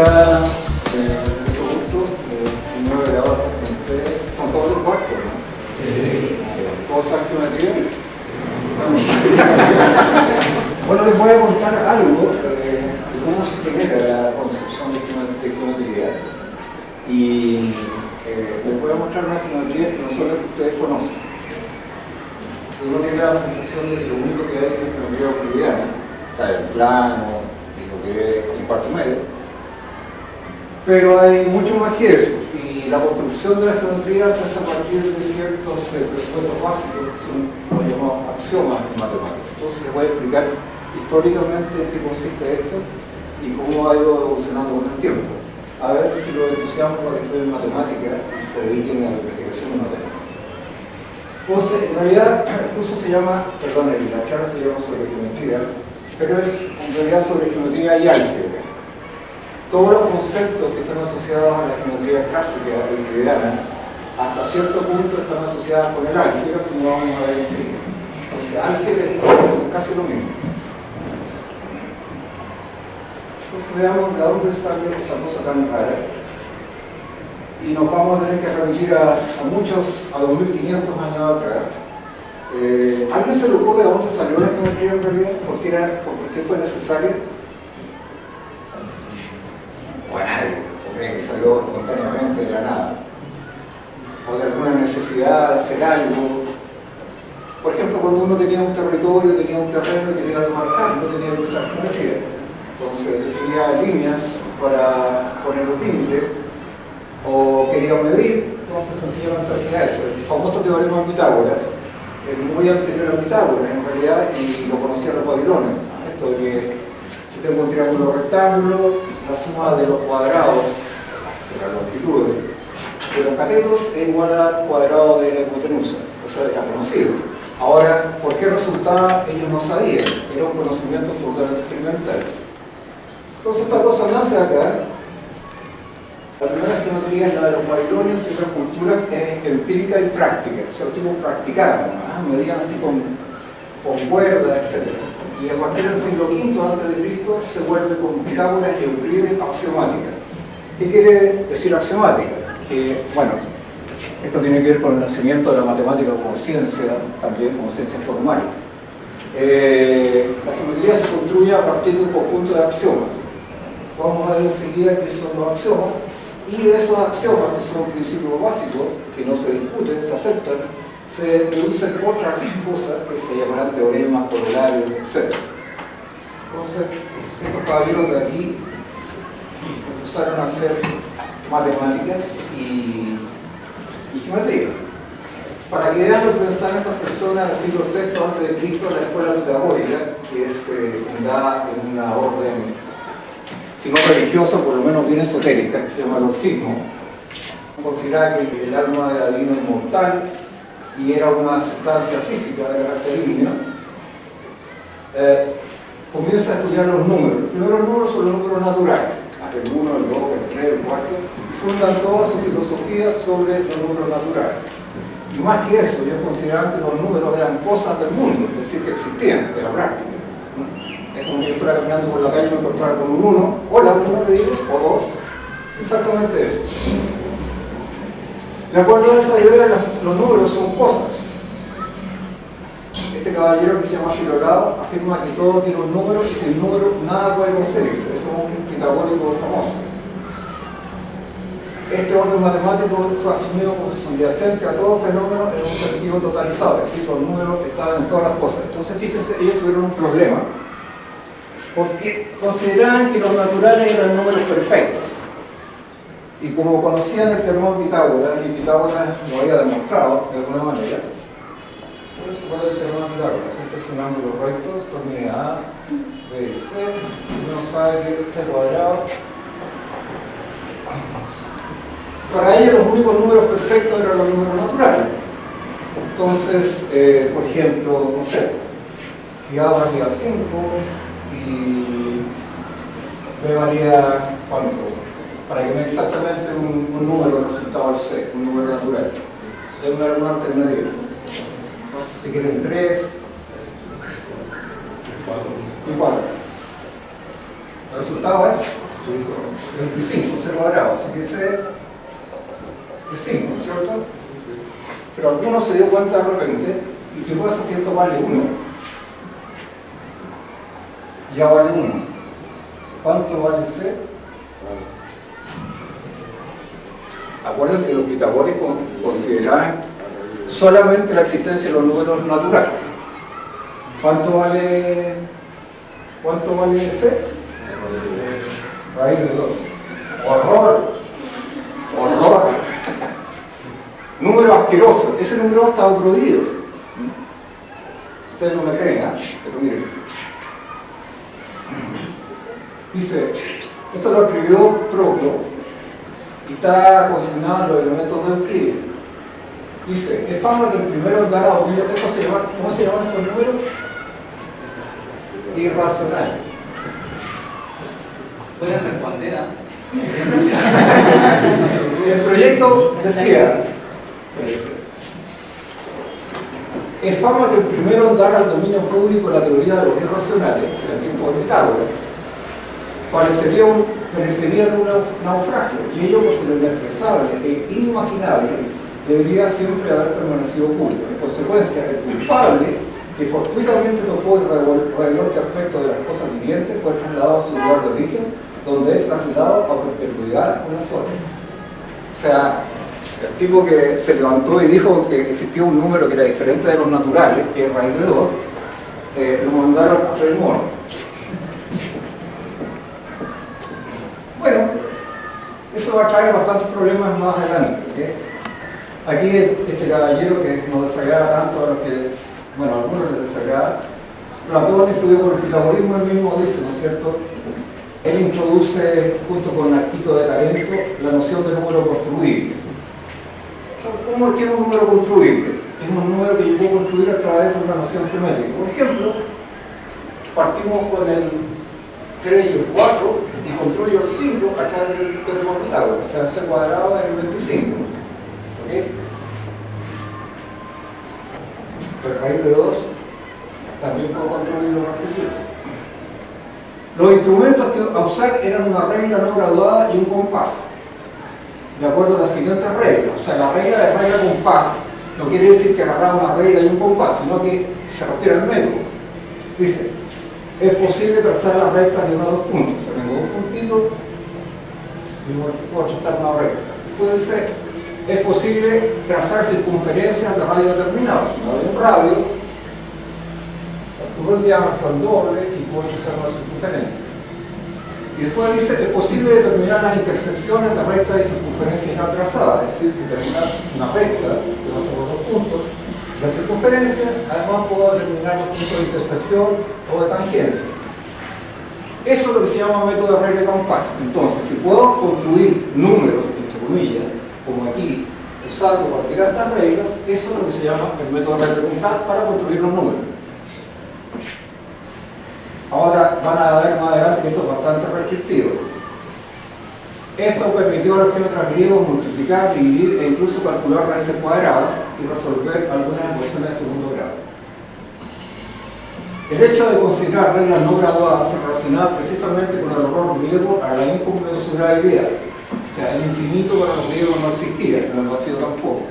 acá, mucho gusto, 9 grados con ustedes, son todos los cuartos, ¿no? Sí. ¿Todos saben geometría? Bueno, les voy a contar algo de cómo se genera la concepción de geometría y les voy a mostrar una geometría que no son las que ustedes conocen. Uno tiene la sensación de que lo único que hay es geometría euclidiana, está el plano y lo que es el cuarto medio, pero hay mucho más que eso, y la construcción de la geometría se hace a partir de ciertos presupuestos básicos que son los llamados axiomas en matemáticas. Entonces les voy a explicar históricamente en qué consiste esto y cómo ha ido evolucionando con el tiempo. A ver si los entusiasmos para que estudien matemáticas y se dediquen a la investigación de matemáticas. Entonces, en realidad, el curso se llama, perdón, la charla se llama sobre geometría, pero es en realidad sobre geometría y álgebra. Todos los conceptos que están asociados a la geometría clásica euclidiana, hasta cierto punto están asociados con el álgebra, como vamos a ver enseguida. Entonces, álgebra y geometría son casi lo mismo. Entonces, veamos de dónde sale esta cosa tan rara. Y nos vamos a tener que remitir a 2.500 años atrás. ¿Alguien se le ocurre de dónde salió la geometría en realidad? ¿Por qué fue necesaria? O a nadie, porque salió espontáneamente de la nada. O de alguna necesidad de hacer algo. Por ejemplo, cuando uno tenía un territorio, tenía un terreno y quería demarcar, no tenía que usar geometría. Entonces definía líneas para poner los límites, o quería medir, entonces sencillamente hacía eso. El famoso teorema de Pitágoras es muy anterior a Pitágoras en realidad, y lo conocían los babilonios. Esto de que si tengo un triángulo rectángulo, la suma de los cuadrados de las longitudes de los catetos es igual al cuadrado de la hipotenusa. Eso era conocido. Ahora, ¿por qué resultaba? Ellos no sabían. Era un conocimiento absolutamente experimental. Entonces esta cosa nace acá. La primera geometría es la de los babilonios y otras culturas es empírica y práctica. O sea, los tipos practicaban, medían así con cuerdas, etc. Y a partir del siglo V a.C. se vuelve con Pitágoras y Euclides axiomática. ¿Qué quiere decir axiomática? Que, bueno, esto tiene que ver con el nacimiento de la matemática como ciencia, también como ciencia formal. La geometría se construye a partir de un conjunto de axiomas. Vamos a ver enseguida qué son los axiomas. Y de esos axiomas, que son principios básicos, que no se discuten, se aceptan, se deducen otras cosas que se llamarán teoremas, corolarios, etc. Entonces, estos caballeros de aquí empezaron a hacer matemáticas y geometría. Para que vean lo que pensaban estas personas en el siglo VI a.C., la escuela pitagórica, que es fundada en una orden, si no religiosa, por lo menos bien esotérica, que se llama el orfismo. Consideraba que el alma era divina inmortal y era una sustancia física de carácter divino. Comienza a estudiar los números. Los primeros números son los números naturales, el 1, el 2, el 3, el 4, y fundan toda su filosofía sobre los números naturales. Y más que eso, ellos consideraban que los números eran cosas del mundo, es decir, que existían, de la práctica. Es como que yo fuera caminando por la calle y me encontrara con un 1, hola, 1 le digo, o 2, exactamente eso. De acuerdo a esa idea, los números son cosas. Este caballero que se llama Filolao afirma que todo tiene un número y sin número nada puede concebirse. Ese es un pitagórico famoso. Este orden matemático fue asumido como subyacente a todo fenómeno en un sentido totalizado, es decir, los números estaban en todas las cosas. Entonces, fíjense, ellos tuvieron un problema porque consideraban que los naturales eran números perfectos. Y como conocían el teorema de Pitágoras, y Pitágoras lo había demostrado de alguna manera, ¿cuál es el teorema de Pitágoras? Este es un ángulo recto, esto mide A, B, C, uno sabe que es C cuadrado. Para ellos los únicos números perfectos eran los números naturales. Entonces, por ejemplo, no sé, si A valía 5 y B valía ¿cuánto? Para que me dé exactamente un número resultado del C, un número natural. Es una alternativa. Si quieren 3 y 4. ¿El resultado es? 25, 0 cuadrado, así que C es 5, ¿no es cierto? Pero alguno se dio cuenta de repente, ¿y qué pasa si esto vale 1? Ya vale 1. ¿Cuánto vale C? Acuérdense que los pitagóricos consideraban solamente la existencia de los números naturales. ¿Cuánto vale C? Raíz de 2. ¡Horror! ¡Horror! Número asqueroso. Ese número ha estado prohibido. Ustedes no me creen, ¿eh? Pero miren. Dice, esto lo escribió Proclo y está consignado en los elementos de Euclides. Dice, es fama que el primero dará dominio. ¿Cómo se llaman estos números? Irracional. ¿Pueden responder a? El proyecto decía, es fama que el primero dar al dominio público la teoría de los irracionales, en el tiempo de Pitágoras, parecería un naufragio, y ello porque lo inexpresable e inimaginable debería siempre haber permanecido oculto. En consecuencia, el culpable que fortuitamente tocó y reveló este aspecto de las cosas vivientes fue trasladado a su lugar de origen, donde es flagilado a perpetuidad una sola. O sea, el tipo que se levantó y dijo que existía un número que era diferente de los naturales, que es raíz de 2, lo mandaron a freír mono. Bueno, eso va a traer bastantes problemas más adelante. ¿Okay? Aquí este caballero que nos desagrada tanto a los que, bueno, a algunos les desagrada, Platón influyó por el pitagorismo, él mismo dice, ¿no es cierto? Él introduce, junto con Arquito de Tarento, la noción de número construible. ¿Cómo es que es un número construible? Es un número que yo puedo construir a través de una noción geométrica. Por ejemplo, partimos con el 3 y el 4 y construyo el 5 a través del teorema de Pitágoras, o sea, C cuadrado es el 25. ¿Okay? Pero raíz de 2 también puedo construir lo más precioso. Los instrumentos que a usar eran una regla no graduada y un compás, de acuerdo a las siguientes reglas. O sea, la regla de regla compás no quiere decir que agarraba una regla y un compás, sino que se refiere al método. Dice, es posible trazar las rectas de 1 a 2 puntos. O sea, tengo 2 puntitos y puedo trazar una recta. Puede ser, es posible trazar circunferencias de radio determinados. No hay un radio, un diámetro al doble y puedo trazar una circunferencia. Y después dice, es posible determinar las intersecciones de rectas y circunferencias ya trazadas. Es decir, si terminar una recta que pasa por 2 puntos, la circunferencia, además puedo determinar los puntos de intersección o de tangencia. Eso es lo que se llama método de regla de compás. Entonces, si puedo construir números, entre comillas, como aquí, usando cualquiera de estas reglas, eso es lo que se llama el método de regla de compás para construir los números. Ahora van a ver más adelante que esto es bastante restrictivo. Esto permitió a los geómetras griegos multiplicar, dividir e incluso calcular raíces cuadradas y resolver algunas ecuaciones de segundo grado. El hecho de considerar reglas no graduadas se relacionaba precisamente con el error griego a la inconmensurabilidad. O sea, el infinito para los griegos no existía, no lo ha sido tampoco.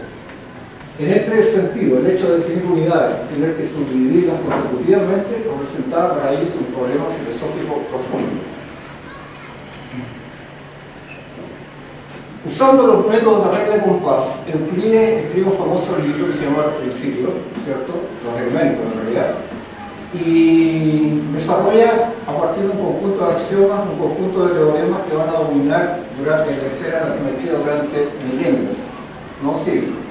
En este sentido, el hecho de definir unidades y tener que subdividirlas consecutivamente representaba para ellos un problema filosófico profundo. Usando los métodos de regla de compás, Euclides escribe un famoso libro que se llama Los Principios, ¿cierto? Los elementos en realidad, y desarrolla a partir de un conjunto de axiomas, un conjunto de teoremas que van a dominar durante la esfera de la geometría durante milenios, no siglos.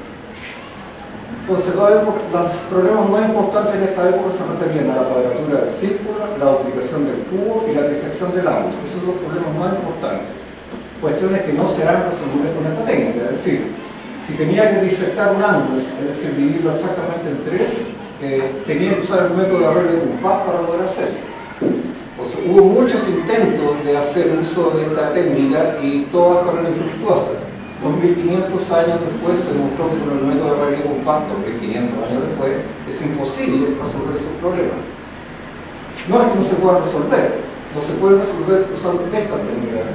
Entonces, los problemas más importantes en esta época se referían a la cuadratura del círculo, la duplicación del cubo y la disección del ángulo. Esos son los problemas más importantes. Cuestiones que no serán resolvibles con esta técnica. Es decir, si tenía que disectar un ángulo, es decir, dividirlo exactamente en 3, tenía que usar el método de regla de compás para poder hacerlo. Entonces, hubo muchos intentos de hacer uso de esta técnica y todas fueron infructuosas. 2500 años después se demostró que con el método de regla de compás, 2500 años después, es imposible resolver esos problemas. No es que no se puedan resolver, o se puede resolver usando estas técnicas.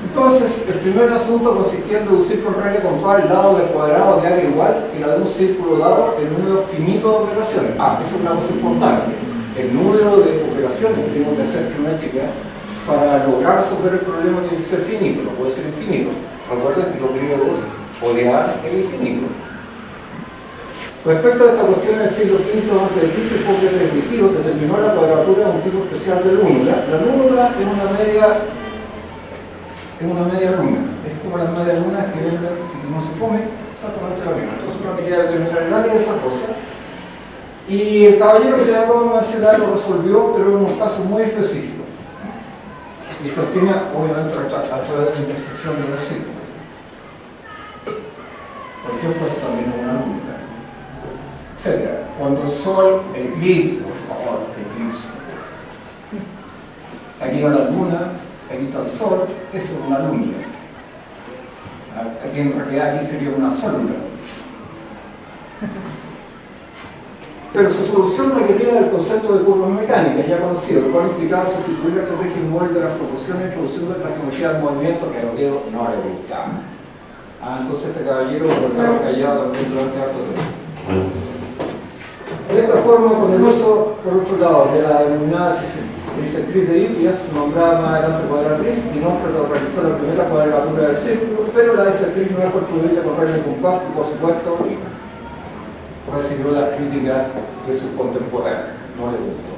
Entonces, el primer asunto consistía en deducir con regla de compás el lado del cuadrado de área igual que la de un círculo dado el número finito de operaciones. Esa es una cosa importante. El número de operaciones que tengo que hacer geométricas para lograr resolver el problema tiene que ser finito, no puede ser infinito. Recuerden que los griegos odiaban el infinito. Respecto a esta cuestión, en el siglo V a.C., Hipócrates de Quíos determinó la cuadratura de un tipo especial de lúnula. La lúnula es una media luna. Es como las medias lunas que venden y que no se come exactamente la misma. Entonces uno quería determinar el área de esa cosa. Y el caballero que te acabo de mencionar lo resolvió, pero en un caso muy específico. Y se obtiene, obviamente, a través de la intersección de los círculos. Por ejemplo, eso también es una luna. Etcétera. Cuando el sol eclipse, por favor, eclipse. Aquí va la luna, aquí está el sol, eso es una luna. Aquí en realidad aquí sería una célula. Pero su solución requería del concepto de curvas mecánicas, ya conocido, lo cual implicaba sustituir la estrategia inmóvil de las proporciones introduciendo la geometría del movimiento que a los griegos no le gustaba. Entonces este caballero lo dejaron callado también durante harto tiempo. De esta forma, con el uso, por otro lado, de la denominada trisectriz de Hippias, nombrada más adelante cuadratriz, Dinófreto realizó la primera cuadratura del círculo, pero la disectriz no es construible con regla de compás y, por supuesto, recibió las críticas de sus contemporáneos, no le gustó.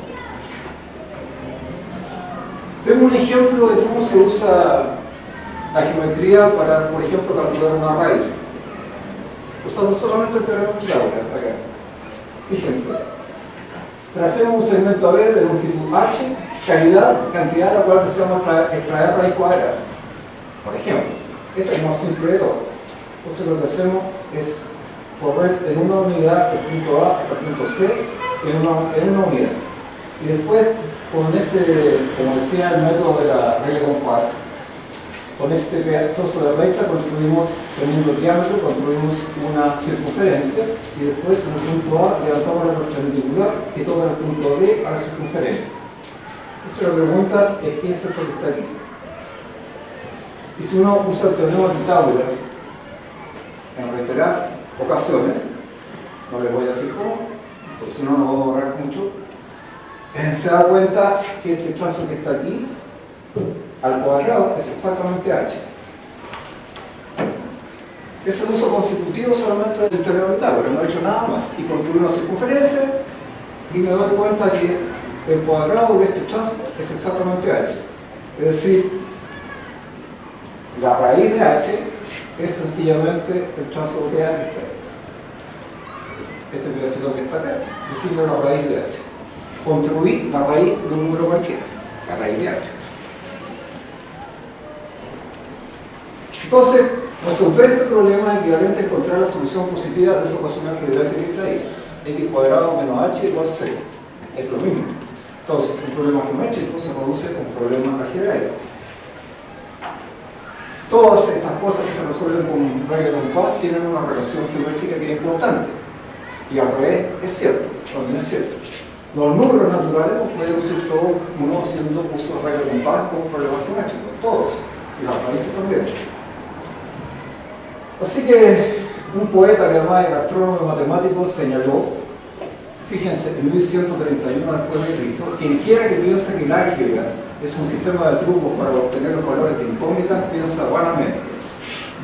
Tengo un ejemplo de cómo se usa la geometría para, por ejemplo, calcular una raíz. Usando solamente el teorema de Pitágoras, acá. Fíjense. Tracemos un segmento AB de longitud H, cantidad a la cual deseamos extraer raíz cuadrada. Por ejemplo, esta es más simple de todo. Entonces lo que hacemos es correr en una unidad el punto A hasta el punto C en una unidad. Y después, con como decía el método de la regla de compás, con este trozo de recta construimos, teniendo diámetro, construimos una circunferencia y después en el punto A levantamos la perpendicular que toca el punto D a la circunferencia. Entonces la pregunta es ¿qué es esto que está aquí? Y si uno usa el teorema de Pitágoras en reiteradas ocasiones, no les voy a decir cómo, porque si no nos vamos a ahorrar mucho, se da cuenta que este trazo que está aquí al cuadrado es exactamente h. Es el uso consecutivo solamente del teorema de Pitágoras, no he hecho nada más. Y construir una circunferencia y me doy cuenta que el cuadrado de este trazo es exactamente h. Es decir, la raíz de h es sencillamente el trazo de a que está ahí. Este pedacito que está acá, define la raíz de h. Construir la raíz de un número cualquiera, la raíz de h. Entonces, resolver este problema es equivalente a encontrar la solución positiva de esa ecuación algebraica que está ahí. X cuadrado menos h igual a 0. Es lo mismo. Entonces, un problema geométrico se reduce a un problema algebraico. Todas estas cosas que se resuelven con regla de compás tienen una relación geométrica que es importante. Y al revés es cierto, también es cierto. Los números naturales los puede usar todo uno haciendo uso de regla de compás como problemas geométricos, todos. Y las raíces también. Así que un poeta que además era astrónomo y matemático señaló, fíjense, en 1131 después de Cristo, quien quiera que piense que el álgebra es un sistema de trucos para obtener los valores de incógnitas, piensa vanamente.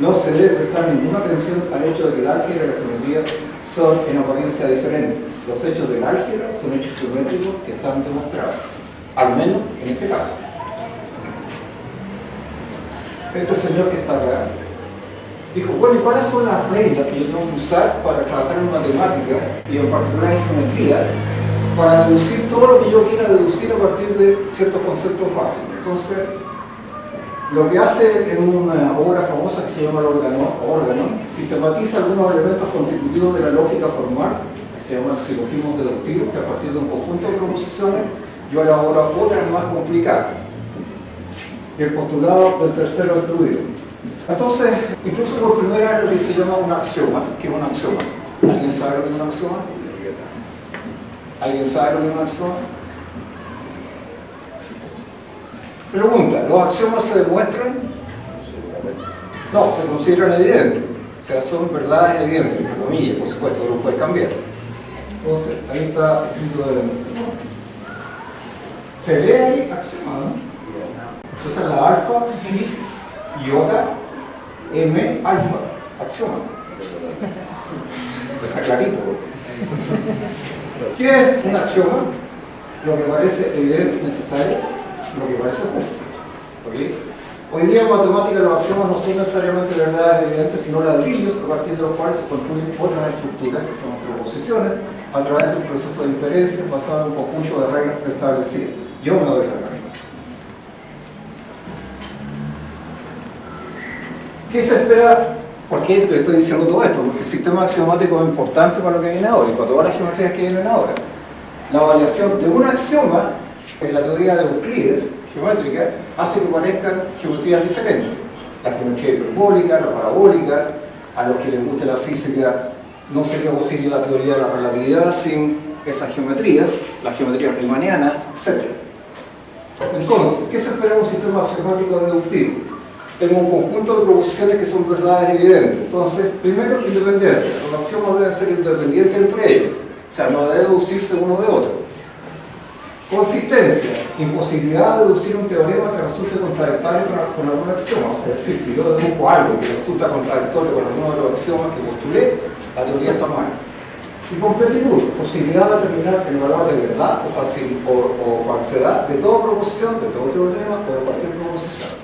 No se debe prestar ninguna atención al hecho de que el álgebra y la geometría son en apariencia diferentes. Los hechos del álgebra son hechos geométricos que están demostrados, al menos en este caso. Este señor que está acá dijo, bueno, ¿y cuáles son las reglas que yo tengo que usar para trabajar en matemáticas y en particular en geometría para deducir todo lo que yo quiera deducir a partir de ciertos conceptos básicos? Entonces, lo que hace en una obra famosa que se llama el órgano, sistematiza algunos elementos constitutivos de la lógica formal, que se llaman silogismos deductivos, que a partir de un conjunto de proposiciones yo elaboro otras más complicadas. Y el postulado del tercero excluido. Entonces, incluso por primera vez lo que se llama un axioma, que es un axioma. ¿Alguien sabe lo que es un axioma? ¿Alguien sabe lo que es un axioma? Pregunta, ¿los axiomas se demuestran? No, se consideran evidentes. O sea, son verdades evidentes, entre comillas, por supuesto, no lo puedes cambiar. Entonces, ahí está escrito de... Se lee ahí axioma, ¿no? Entonces la alfa, psi, iota, m, alfa, axioma. Está clarito. ¿Qué es un axioma? Lo que parece evidente y necesario, lo que parece justo. ¿Okay? Hoy día en matemáticas los axiomas no son necesariamente verdades evidentes, sino ladrillos a partir de los cuales se construyen otras estructuras, que son proposiciones, a través de un proceso de inferencia basado en un conjunto de reglas preestablecidas. Yo no doy la regla. ¿Qué se espera? ¿Por qué te estoy diciendo todo esto? Porque el sistema axiomático es importante para lo que viene ahora y para todas las geometrías que vienen ahora. La variación de un axioma en la teoría de Euclides, geométrica, hace que parezcan geometrías diferentes. La geometría hiperbólica, la parabólica, a los que les guste la física, no sería posible la teoría de la relatividad sin esas geometrías, las geometrías riemannianas, etc. Entonces, ¿qué se espera de un sistema axiomático deductivo? Tengo un conjunto de proposiciones que son verdades evidentes. Entonces, primero, independencia. Los axiomas deben ser independientes entre ellos. O sea, no debe deducirse uno de otro. Consistencia. Imposibilidad de deducir un teorema que resulte contradictorio con algún axioma. Es decir, si yo deduzco algo que resulta contradictorio con alguno de los axiomas que postulé, la teoría está mal. Y completitud. Posibilidad de determinar el valor de verdad o falsedad de toda proposición, de todo teorema o de cualquier proposición.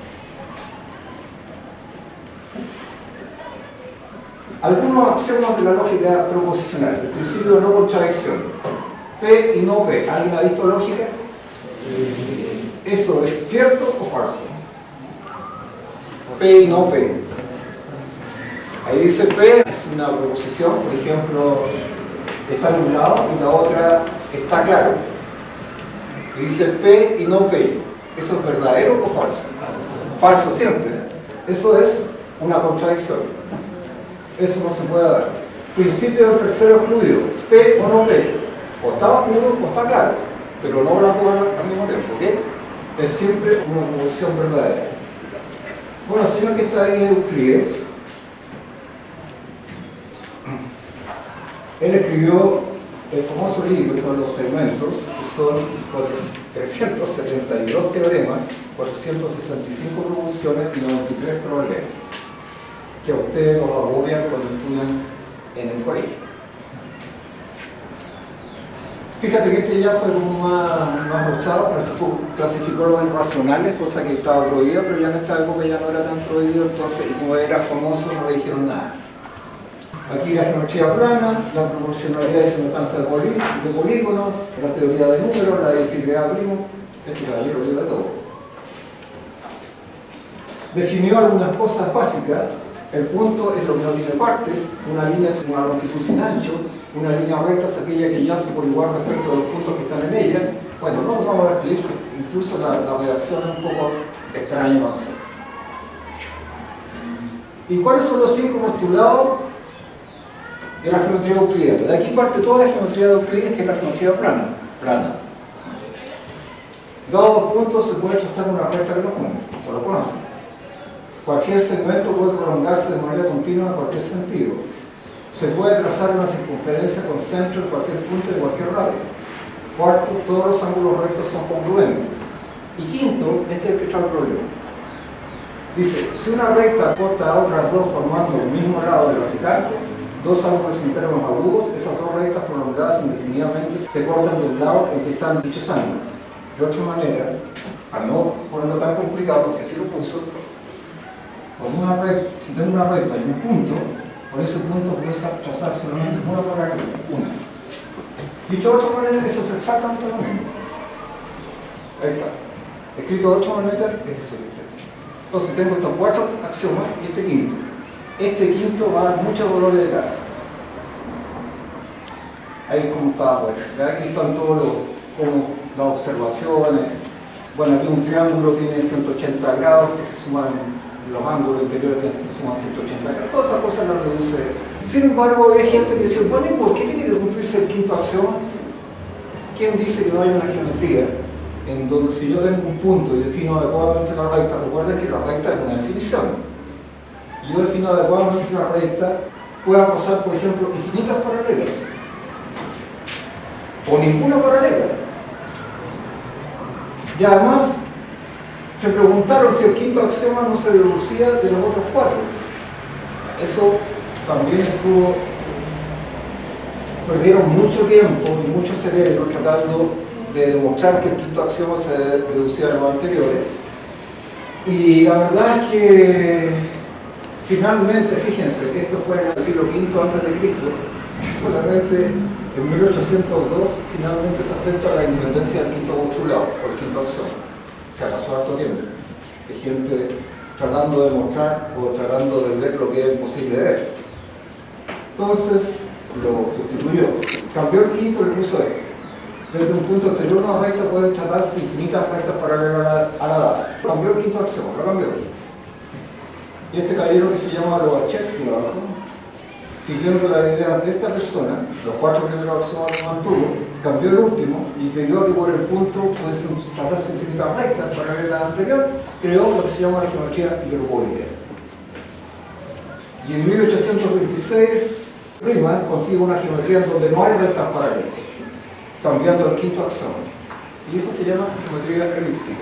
Algunos axiomas de la lógica proposicional. El principio de no contradicción. P y no P. ¿Alguien ha visto lógica? ¿Eso es cierto o falso? P y no P. Ahí dice P es una proposición, por ejemplo, está nublado y la otra está claro. Y dice P y no P. ¿Eso es verdadero o falso? Falso siempre. Eso es una contradicción. Eso no se puede dar. Principio del tercero excluido. P o no P. O está oscuro o está claro. Pero no las dos al mismo tiempo. ¿Okay? Es siempre una proposición verdadera. Bueno, el señor que está ahí es Euclides. Él escribió el famoso libro de los segmentos, que son 372 teoremas, 465 proposiciones y 93 problemas, que a ustedes los agobian cuando estudian en el colegio. Fíjate que este ya fue como más usado, clasificó los irracionales, cosa que estaba prohibida, pero ya en esta época ya no era tan prohibido, entonces, y como era famoso, no le dijeron nada. Aquí la geometría plana, la proporcionalidad y semejanza de polígonos, la teoría de números, la divisibilidad primo, este caballero lo lleva todo. Definió algunas cosas básicas. El punto es lo que no tiene partes, una línea es una longitud sin ancho, una línea recta es aquella que yace por igual respecto a los puntos que están en ella. Bueno, no nos vamos a escribir, incluso la redacción es un poco extraña para nosotros. ¿Y cuáles son los 5 postulados de la geometría euclidiana? De aquí parte toda la geometría de Euclides, que es la geometría plana. Dados dos puntos se puede trazar una recta que los une, eso lo conocen. Cualquier segmento puede prolongarse de manera continua en cualquier sentido. Se puede trazar una circunferencia con centro en cualquier punto de cualquier radio. Cuarto, todos los ángulos rectos son congruentes. Y quinto, este es el que está el problema. Dice, si una recta corta a otras dos formando el mismo lado de la secante, dos ángulos internos agudos, esas dos rectas prolongadas indefinidamente se cortan del lado en que están dichos ángulos. De otra manera, al no ponerlo tan complicado, porque si lo puso, si tengo una recta y un punto, por ese punto puedo trazar solamente una paralela, una. Dicho de otra manera, eso es exactamente lo mismo. Ahí está. Escrito de otra manera, es eso. Entonces tengo estos 4 axiomas y este quinto. Este quinto va a dar muchos dolores de cabeza. Ahí como está, pues. Aquí están todos como las observaciones. Bueno, aquí un triángulo tiene 180 grados, si se suman los ángulos interiores se suman 180 grados. Todas esas cosas las deduce. Sin embargo, hay gente que dice, bueno, ¿y por qué tiene que cumplirse el quinto axioma? ¿Quién dice que no hay una geometría en donde si yo tengo un punto y defino adecuadamente la recta, recuerden que la recta es una definición. Y yo defino adecuadamente la recta, pueda pasar, por ejemplo, infinitas paralelas. O ninguna paralela. Y además, se preguntaron si el quinto axioma no se deducía de los otros cuatro. Eso también estuvo... Perdieron mucho tiempo y mucho cerebro tratando de demostrar que el quinto axioma se deducía de los anteriores. Y la verdad es que finalmente, fíjense, que esto fue en el siglo V a.C., solamente en 1802 finalmente se acepta la independencia del quinto postulado, o el quinto axioma. O sea, pasó harto tiempo de gente tratando de demostrar o tratando de ver lo que es imposible de ver. Entonces lo sustituyó, cambió el quinto y le puso este. Desde un punto anterior a una recta puede tratarse infinitas rectas paralelas a la dada. Cambió el quinto axioma, lo cambió. Y este caballero que se llama Lobachevsky abajo, siguiendo la idea de esta persona, los cuatro primeros axiomas los mantuvo, cambió el último y debido a que por el punto puede trazarse infinitas rectas paralelas a la anterior, creó lo que se llama la geometría hiperbólica. Y en 1826 Riemann consigue una geometría en donde no hay rectas paralelas, cambiando el quinto axioma. Y eso se llama geometría elíptica.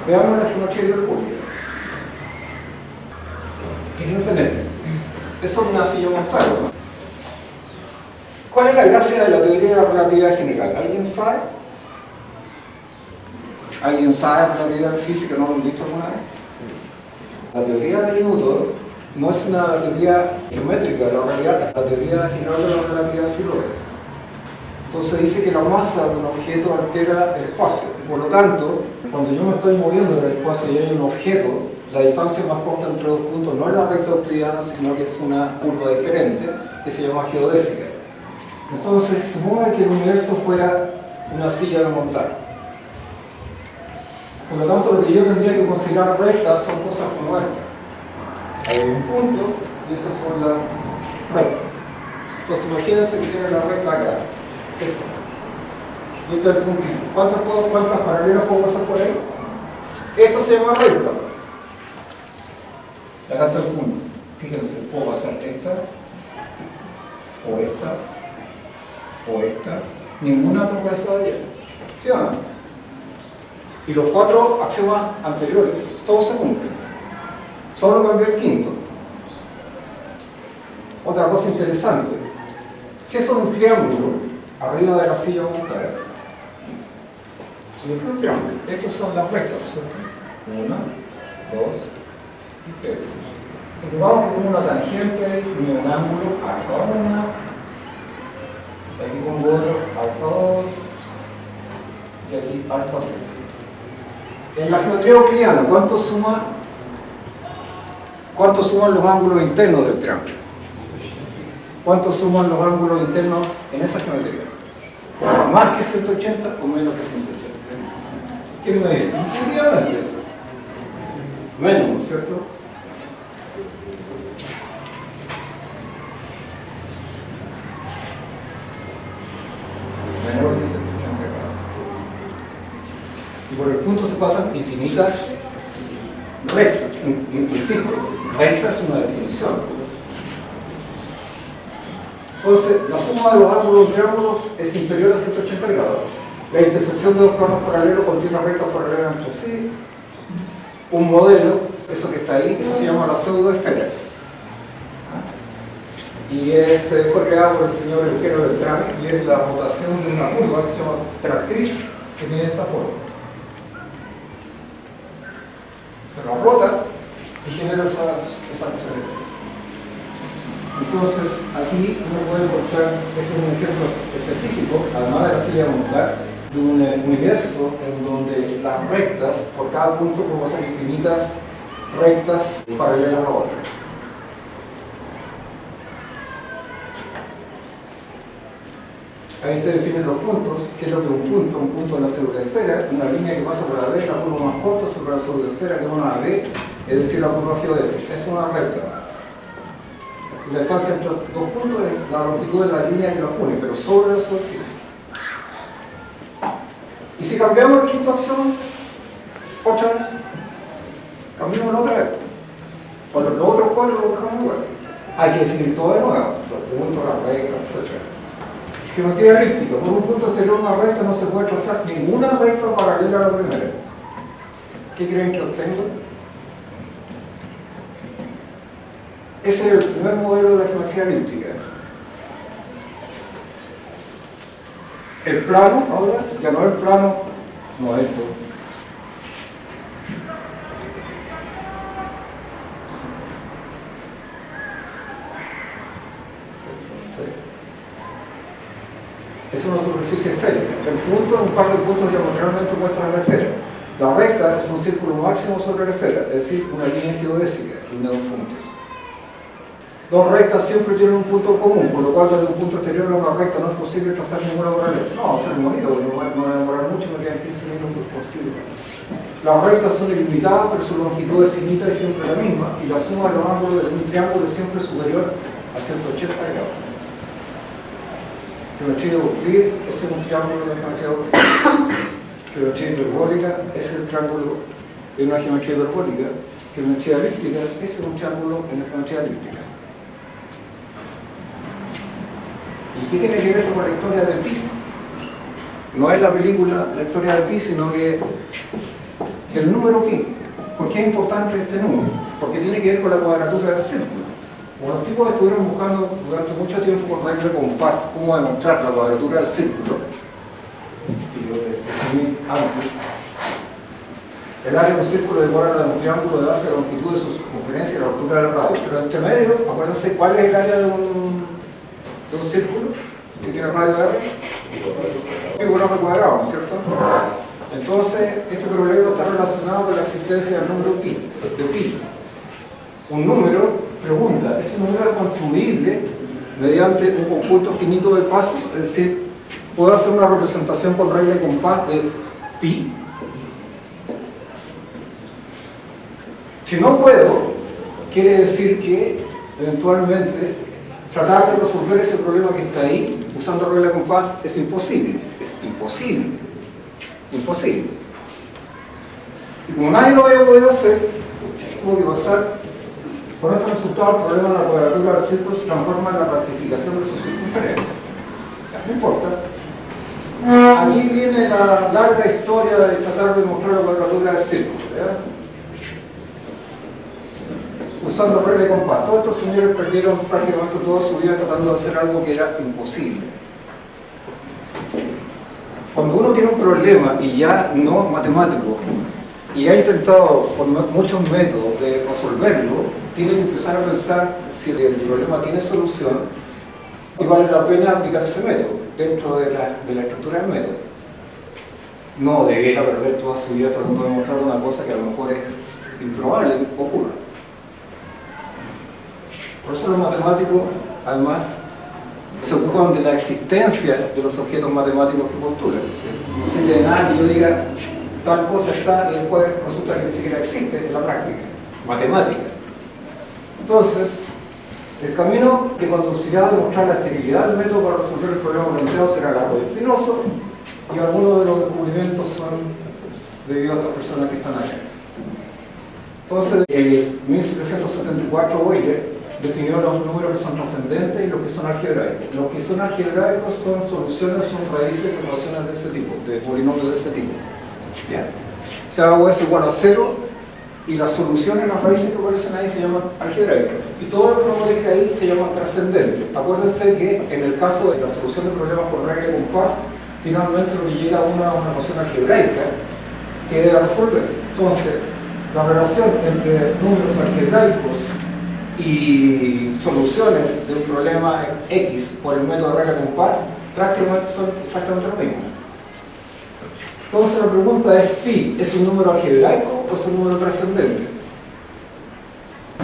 Veamos la geometría hiperbólica. Fíjense en esto. Eso es una silla montada. ¿Cuál es la gracia de la teoría de la relatividad general? ¿Alguien sabe? ¿Alguien sabe relatividad física? ¿No lo han visto alguna vez? La teoría de Newton no es una teoría geométrica de la realidad, la teoría general de la relatividad sí lo es. Entonces dice que la masa de un objeto altera el espacio. Por lo tanto, cuando yo me estoy moviendo en el espacio y hay un objeto, la distancia más corta entre dos puntos no es la recta euclidiana, sino que es una curva diferente que se llama geodésica. Entonces, suponga que el universo fuera una silla de montar. Por lo tanto, lo que yo tendría que considerar rectas son cosas como esta. Hay un punto y esas son las rectas. Entonces, imagínense que tiene la recta acá. Esa. Y este es el puntito. ¿Cuántas paralelas puedo pasar por ahí? Esto se llama recta. Acá está el punto. Fíjense, puedo pasar esta, o esta, o esta. Ninguna toca esa de allá. ¿Sí o no? Y los cuatro axiomas anteriores, todos se cumplen. Solo cambió el quinto. Otra cosa interesante. Si eso es un triángulo, arriba de la silla montada, es un triángulo. Estas son las rectas, ¿cierto? 1, 2 y 3. Supongamos que pongo una tangente y un ángulo alfa 1, aquí pongo otro alfa 2 y aquí alfa 3. En la geometría euclidiana, ¿cuánto suman los ángulos internos del triángulo? ¿Cuánto suman los ángulos internos en esa geometría? ¿Más que 180 o menos que 180? ¿Quién me dice? Intuitivamente. Menos, ¿cierto? Menor que 180 grados. Y por el punto se pasan infinitas rectas. Insisto, recta es una definición. Entonces, la suma de los ángulos de triángulos es inferior a 180 grados. La intersección de dos planos paralelos contiene rectas paralelas entre sí. Un modelo, eso que está ahí, eso se llama la pseudoesfera. Y fue creado por el señor Eugenio Beltrame y es la rotación de una curva que se llama tractriz, que tiene esta forma. Se la rota y genera esa cosa. Entonces, aquí uno puede encontrar, ese es un ejemplo específico, además de la silla de montar, de un universo en donde las rectas, por cada punto, podemos hacer infinitas rectas paralelas a otras. Ahí se definen los puntos, que es lo que es un punto. Un punto en la pseudoesfera, una línea que pasa por la B, la curva más corta sobre la pseudoesfera, que es una B, es decir, la curva geodésica. Es una recta. Y la distancia entre los dos puntos es la longitud de la línea que los une, pero sobre la superficie. Y si cambiamos el quinto axón, otra vez, cambiamos otra vez. O los otros cuatro los dejamos igual. Hay que definir todo de nuevo, los puntos, las rectas, etc. Geometría elíptica. Por un punto exterior una recta no se puede trazar ninguna recta paralela a la primera. ¿Qué creen que obtengo? Ese es el primer modelo de la geometría elíptica. El plano, ahora, ya no es el plano, no esto. Es una superficie esférica. El punto es un par de puntos diametralmente opuestos a la esfera. La recta es un círculo máximo sobre la esfera, es decir, una línea geodésica que une dos puntos. Dos rectas siempre tienen un punto común, por lo cual desde un punto exterior a una recta no es posible trazar ninguna paralela. No, va a ser bonito, porque no va a demorar mucho, me quedan 15 minutos por estilo. Las rectas son ilimitadas, pero su longitud es finita y siempre la misma, y la suma de los ángulos de un triángulo es siempre superior a 180 grados. Geometría euclídea es un triángulo de geometría euclídea. Geometría hiperbólica es el triángulo de una geometría hiperbólica. Geometría elíptica es un triángulo en la geometría elíptica. ¿Y qué tiene que ver esto con la historia del pi? No es la película La historia del pi, sino que el número pi. ¿Por qué es importante este número? Porque tiene que ver con la cuadratura del círculo. Como los tipos estuvieron buscando durante mucho tiempo con regla de compás cómo demostrar la cuadratura del círculo, y lo definí antes, el área de un círculo devora la de un triángulo de base, la longitud de su circunferencia y la altura del radio. Pero entre medio, acuérdense cuál es el área de un círculo, si tiene radio R, figura cuadrado, ¿no es cierto? Entonces, este problema está relacionado con la existencia del número pi, de pi. Un número, pregunta, ¿ese número es construible mediante un conjunto finito de pasos? Es decir, ¿puedo hacer una representación con regla de compás de pi? Si no puedo, quiere decir que eventualmente tratar de resolver ese problema que está ahí usando regla de compás es imposible. Es imposible. Imposible. Y como nadie lo había podido hacer, tuvo que pasar. Con este resultado, el problema de la cuadratura del círculo se transforma en la rectificación de su circunferencia. No importa. Aquí viene la larga historia de tratar de mostrar la cuadratura del círculo. ¿Verdad? Usando regla de compás. Todos estos señores perdieron prácticamente toda su vida tratando de hacer algo que era imposible. Cuando uno tiene un problema y ya no matemático, y ha intentado por muchos métodos de resolverlo, tiene que empezar a pensar si el problema tiene solución y vale la pena aplicar ese método dentro de la estructura del método. No debiera perder toda su vida tratando de demostrar una cosa que a lo mejor es improbable que ocurra. Por eso los matemáticos, además, se ocupan de la existencia de los objetos matemáticos que postulan. No sirve de nada que yo diga tal cosa está y después resulta que ni siquiera existe en la práctica matemática. Entonces, el camino que conducirá a demostrar la esterilidad del método para resolver el problema planteado será largo y espinoso, y algunos de los descubrimientos son debido a estas personas que están allá. Entonces, en 1774 Euler definió los números que son trascendentes y los que son algebraicos. Los que son algebraicos son soluciones, son raíces de ecuaciones de ese tipo, de polinomios de ese tipo. Bien. Sea O es igual a 0 y las soluciones, las raíces que aparecen ahí se llaman algebraicas. Y todo lo que aparezca ahí se llama trascendente. Acuérdense que en el caso de la solución de problemas por regla de compás, finalmente lo que llega a una ecuación algebraica que debe resolver. Entonces, la relación entre números algebraicos y soluciones de un problema X por el método de regla de compás prácticamente son exactamente lo mismo. Entonces la pregunta es, ¿pi es un número algebraico o es un número trascendente?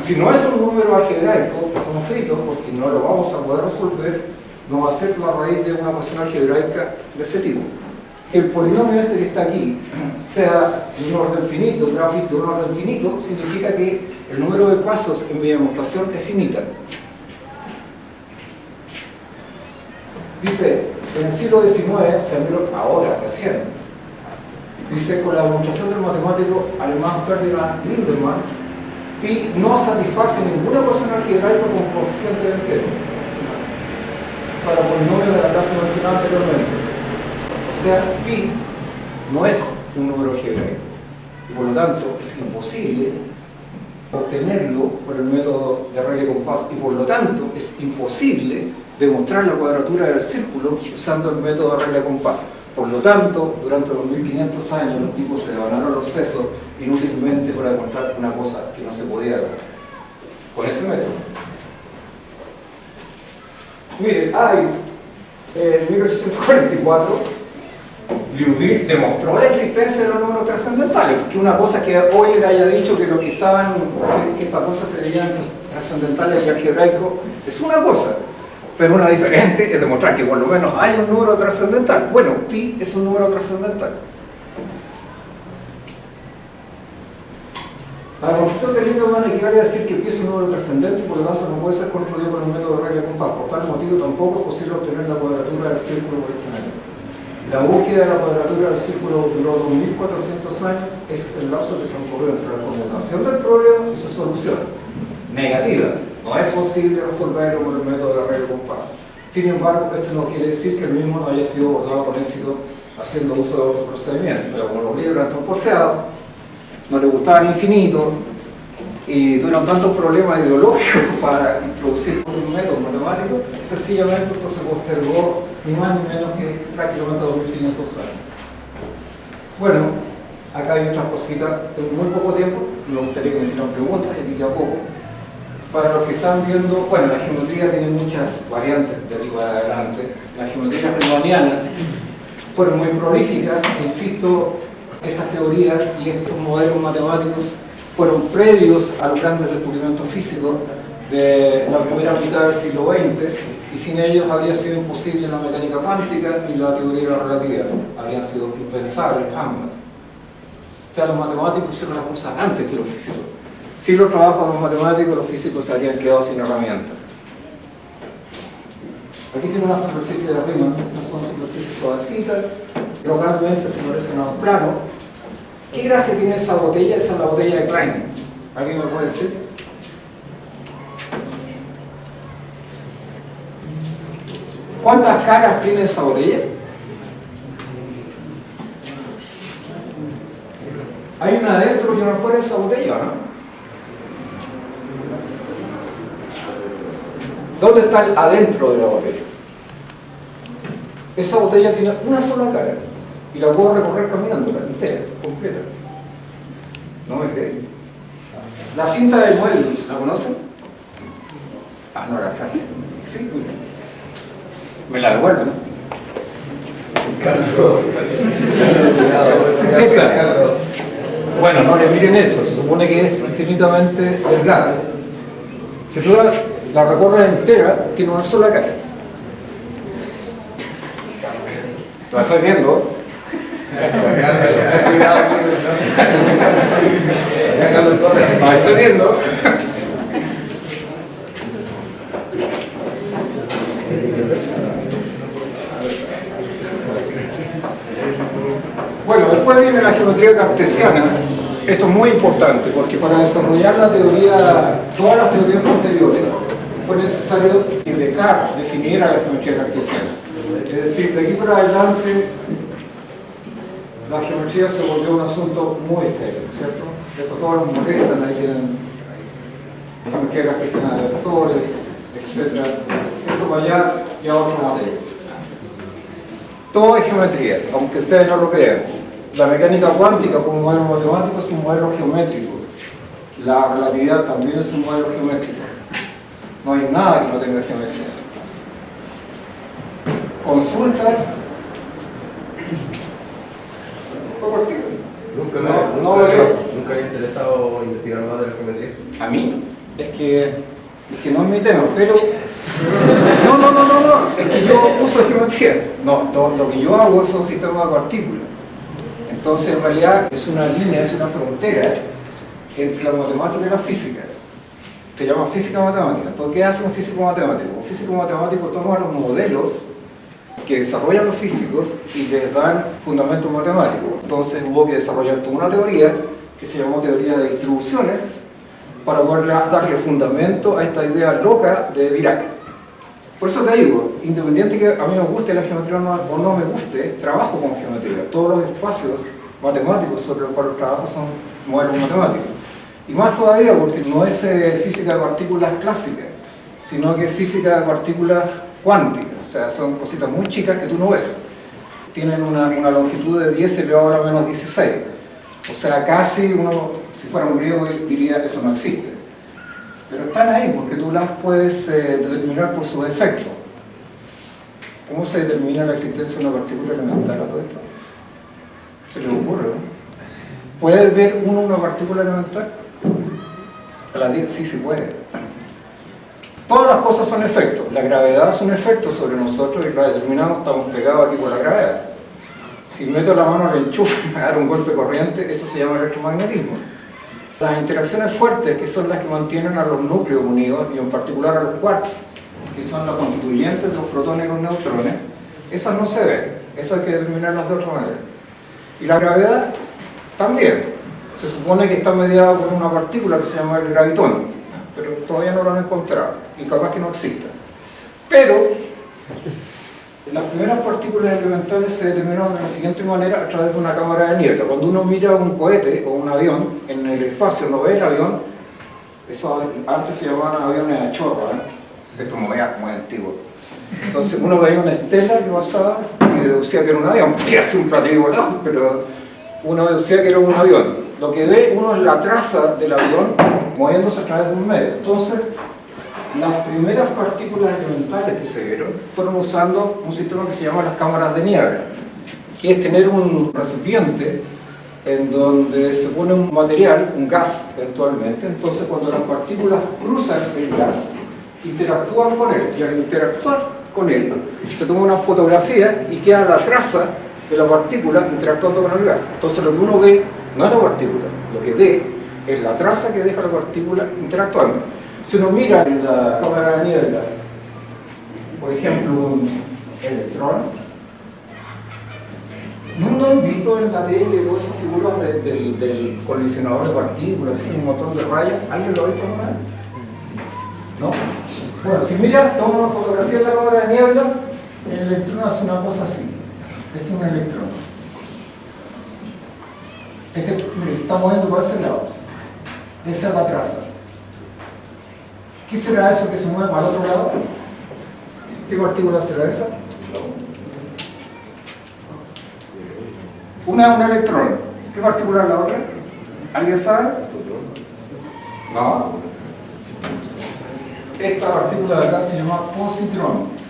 Si no es un número algebraico, estamos fritos porque no lo vamos a poder resolver, no va a ser la raíz de una ecuación algebraica de ese tipo. El polinomio este que está aquí, sea de un orden finito, un gráfico de un orden finito, significa que el número de pasos en mi demostración es finita. Dice, en el siglo XIX, ahora recién, dice, con la demostración del matemático alemán Ferdinand Lindemann, pi no satisface ninguna ecuación algebraica con coeficiente entero para polinomios de la clase mencionada anteriormente. O sea, pi no es un número algebraico y por lo tanto es imposible obtenerlo por el método de Rayleigh-Compás y por lo tanto es imposible demostrar la cuadratura del círculo usando el método de Rayleigh-Compás. Por lo tanto, durante 2500 años los tipos se devanaron los sesos inútilmente para demostrar una cosa que no se podía demostrar con ese método. Mire, en 1844 Liouville demostró la existencia de los números trascendentales, que una cosa que Euler haya dicho que lo que estaban, que estas cosas serían trascendentales y algebraicos, es una cosa, pero una diferente es demostrar que por lo menos hay un número trascendental. Bueno, pi es un número trascendental. La demostración de Lindemann equivale a decir que pi es un número trascendente y por lo tanto no puede ser construido con el método de Rayleigh-Compás. Por tal motivo tampoco es posible obtener la cuadratura del círculo por extraño. La búsqueda de la cuadratura del círculo duró 2400 años. Ese es el lapso que transcurrió entre la formulación del problema y su solución. Negativa. No es posible resolverlo con el método de Rayleigh-Compás. Sin embargo, esto no quiere decir que el mismo no haya sido abordado con éxito haciendo uso de otros procedimientos. Pero como los libros eran tan porfiados, no le gustaban infinito y tuvieron tantos problemas ideológicos para introducir un método matemático, sencillamente esto se postergó ni más ni menos que prácticamente 2500 años. Bueno, acá hay otras cositas, en muy poco tiempo, me gustaría que me hicieran preguntas y aquí queda poco. Para los que están viendo, bueno, la geometría tiene muchas variantes de arriba para adelante. Las geometrías riemannianas fueron muy prolíficas, insisto, esas teorías y estos modelos matemáticos fueron previos a los grandes descubrimientos físicos de la primera mitad del siglo XX y sin ellos habría sido imposible la mecánica cuántica y la teoría de la relatividad. Habrían sido impensables ambas. O sea, los matemáticos hicieron las cosas antes que los físicos. Sin los trabajos de los matemáticos, los físicos se habrían quedado sin herramientas. Aquí tiene una superficie de Riemann, estas son superficies suavecitas, localmente se parecen a un plano. ¿Qué gracia tiene esa botella? Esa es la botella de Klein. ¿Alguien me puede decir? ¿Cuántas caras tiene esa botella? Hay una adentro y una afuera de esa botella, ¿no? ¿Dónde está el adentro de la botella? Esa botella tiene una sola cara y la puedo recorrer caminándola entera, completa. ¿No me creen? La cinta de Moebius, ¿la conocen? Ah, no, la está aquí. Sí, me la devuelven, ¿no? Bueno, no le miren eso, se supone que es infinitamente delgada. Si tú la recorres entera, tiene una sola cara. La estoy viendo. La estoy viendo. Bueno, después viene la geometría cartesiana. Esto es muy importante porque para desarrollar la teoría, todas las teorías posteriores, fue necesario que Descartes definiera la geometría cartesiana. Es decir, de aquí para adelante la geometría se volvió un asunto muy serio, ¿cierto? Esto todos los molestan, ahí tienen la geometría cartesiana de vectores, etc. Esto para allá y a otro materia. Todo es geometría, aunque ustedes no lo crean. La mecánica cuántica como modelo matemático es un modelo geométrico. La relatividad también es un modelo geométrico. No hay nada que no tenga geometría. Consultas. Fue cortito. ¿Nunca había interesado investigar más de la geometría? A mí es que no es mi tema, pero no, es que yo uso geometría. No, lo que yo hago es un sistema de partículas. Entonces en realidad es una línea, es una frontera entre la matemática y la física. Se llama física matemática. Entonces, ¿qué hace un físico matemático? Un físico matemático toma los modelos que desarrollan los físicos y les dan fundamentos matemáticos. Entonces hubo que desarrollar toda una teoría que se llamó teoría de distribuciones para poder darle fundamento a esta idea loca de Dirac. Por eso te digo, independiente que a mí me guste la geometría o no me guste, trabajo con geometría. Todos los espacios matemáticos sobre los cuales trabajo son modelos matemáticos. Y más todavía porque no es física de partículas clásica, sino que es física de partículas cuánticas. O sea, son cositas muy chicas que tú no ves. Tienen una longitud de 10 elevado a la menos 16. O sea, casi uno, si fuera un griego, diría que eso no existe. Pero están ahí porque tú las puedes determinar por sus efectos. ¿Cómo se determina la existencia de una partícula elemental a todo esto? ¿Se les ocurre, no? ¿Puedes ver una partícula elemental? A la 10 sí se puede. Todas las cosas son efectos. La gravedad es un efecto sobre nosotros y la determinamos, estamos pegados aquí por la gravedad. Si meto la mano al enchufe y me da un golpe corriente, eso se llama electromagnetismo. Las interacciones fuertes, que son las que mantienen a los núcleos unidos, y en particular a los quarks, que son los constituyentes de los protones y los neutrones, esas no se ven. Eso hay que determinarlas de otra manera. Y la gravedad también. Se supone que está mediada por una partícula que se llama el gravitón, pero todavía no lo han encontrado, y capaz que no exista. Pero las primeras partículas elementales se determinaron de la siguiente manera a través de una cámara de niebla. Cuando uno mira un cohete o un avión en el espacio, no ve el avión, eso antes se llamaban aviones a chorro, esto es muy antiguo. Entonces uno veía una estela que pasaba y deducía que era un avión, podía ser un platillo volado, pero uno deducía que era un avión. Lo que ve uno es la traza del avión moviéndose a través de un medio. Entonces, las primeras partículas elementales que se vieron fueron usando un sistema que se llama las cámaras de niebla, que es tener un recipiente en donde se pone un material, un gas eventualmente. Entonces cuando las partículas cruzan el gas, interactúan con él, y al interactuar con él se toma una fotografía y queda la traza de la partícula interactuando con el gas. Entonces lo que uno ve no es la partícula, lo que ve es la traza que deja la partícula interactuando. Si uno mira en la cámara de niebla, por ejemplo, un electrón, ¿no han visto en la tele todas esas figuras del colisionador de partículas, así, un montón de rayas? ¿Alguien lo ha visto alguna vez? ¿No? Bueno, si miras, toma una fotografía de la cámara de niebla, el electrón hace una cosa así. Es un electrón. Mire, se está moviendo por ese lado. Esa es la traza. ¿Qué será eso que se mueve para el otro lado? ¿Qué partícula será esa? Una es un electrón. ¿Qué partícula es la otra? ¿Alguien sabe? No. Esta partícula de acá se llama positrón.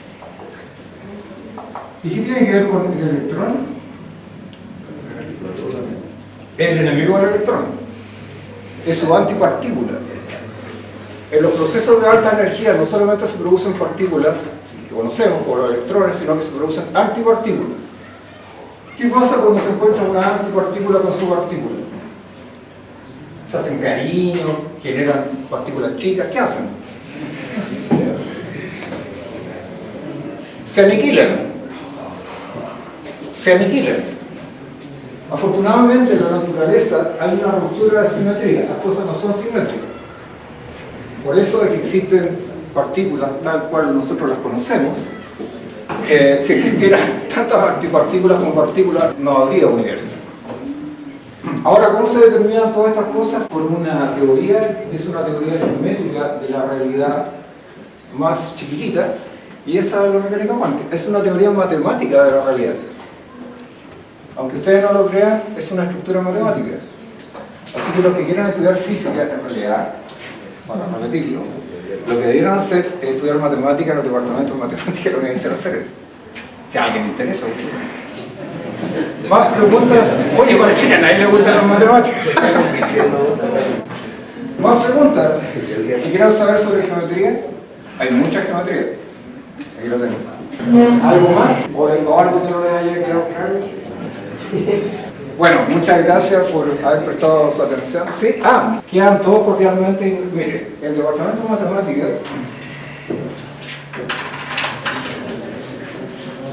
¿Y qué tiene que ver con el electrón? El enemigo del electrón. Es su antipartícula. En los procesos de alta energía no solamente se producen partículas que conocemos como los electrones, sino que se producen antipartículas. ¿Qué pasa cuando se encuentra una antipartícula con su partícula? Se hacen cariño, generan partículas chicas, ¿qué hacen? Se aniquilan. Se aniquilan. Afortunadamente en la naturaleza hay una ruptura de simetría, las cosas no son simétricas. Por eso es que existen partículas tal cual nosotros las conocemos. Si existieran tantas antipartículas como partículas, no habría universo. Ahora, ¿cómo se determinan todas estas cosas? Por una teoría, es una teoría geométrica de la realidad más chiquitita, y esa es la mecánica cuántica. Es una teoría matemática de la realidad. Aunque ustedes no lo crean, es una estructura matemática. Así que los que quieran estudiar física, en realidad, para repetirlo, lo que debieran hacer es estudiar matemática en los departamentos de matemática de la Universidad de Cerebro. Si a alguien le interesa. Más preguntas. Oye, parece que a nadie le gustan las matemáticas. Más preguntas. ¿Que quieran saber sobre geometría? Hay mucha geometría. Aquí lo tengo. ¿Algo más? ¿O algo que no les haya quedado claro? Bueno, muchas gracias por haber prestado su atención. ¿Sí? Quedan todos cordialmente. Mire, el departamento de matemáticas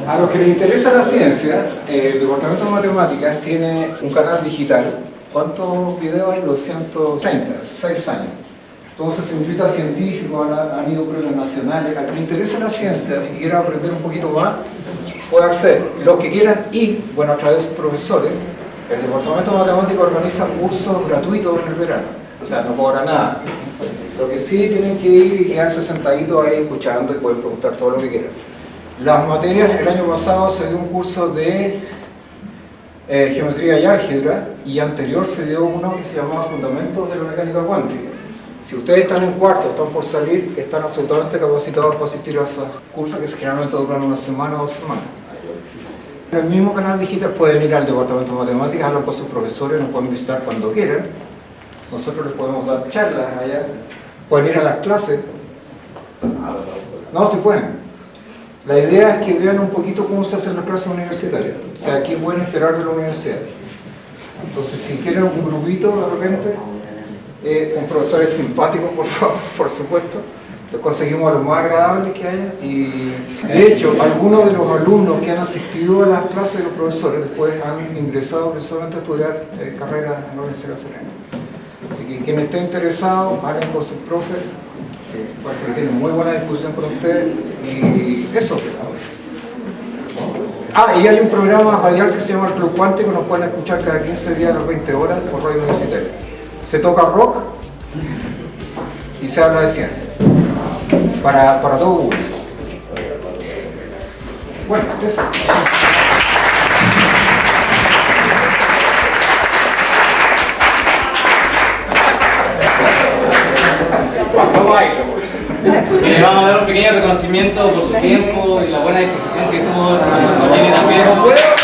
A los que les interesa la ciencia, el Departamento de Matemáticas tiene un canal digital. ¿Cuántos videos hay? 230, 6 años. Entonces se invita a científicos, han ido premios nacionales. A quien le interesa la ciencia y quiera aprender un poquito más, puede acceder. Los que quieran ir, bueno, a través de sus profesores, el Departamento de Matemáticas organiza cursos gratuitos en el verano. O sea, no cobra nada. Lo que sí tienen que ir y quedarse sentaditos ahí escuchando y pueden preguntar todo lo que quieran. Las materias, el año pasado se dio un curso de geometría y álgebra, y anterior se dio uno que se llamaba Fundamentos de la Mecánica Cuántica. Si ustedes están en cuarto, están por salir, están absolutamente capacitados para asistir a esos cursos que generalmente duran una semana o 2 semanas. En el mismo canal digital pueden ir al Departamento de Matemáticas, hablan con sus profesores, nos pueden visitar cuando quieran. Nosotros les podemos dar charlas allá. Pueden ir a las clases. No, si pueden. La idea es que vean un poquito cómo se hacen las clases universitarias. O sea, qué pueden esperar de la universidad. Entonces, si quieren un grupito de repente, con profesores simpáticos, por favor, por supuesto, les conseguimos a los más agradables que haya. Y de hecho, algunos de los alumnos que han asistido a las clases de los profesores después han ingresado precisamente a estudiar carreras en la Universidad de Serena. Así que quien esté interesado, hablen con sus profes, parece que tienen muy buena discusión con ustedes, y eso. Y hay un programa radial que se llama El Club Cuántico, nos pueden escuchar cada 15 días a las 20 horas por radio universitaria. Se toca rock y se habla de ciencia, para todo público. Bueno, eso. Vamos a dar un pequeño reconocimiento por su tiempo y la buena disposición que tuvo. También.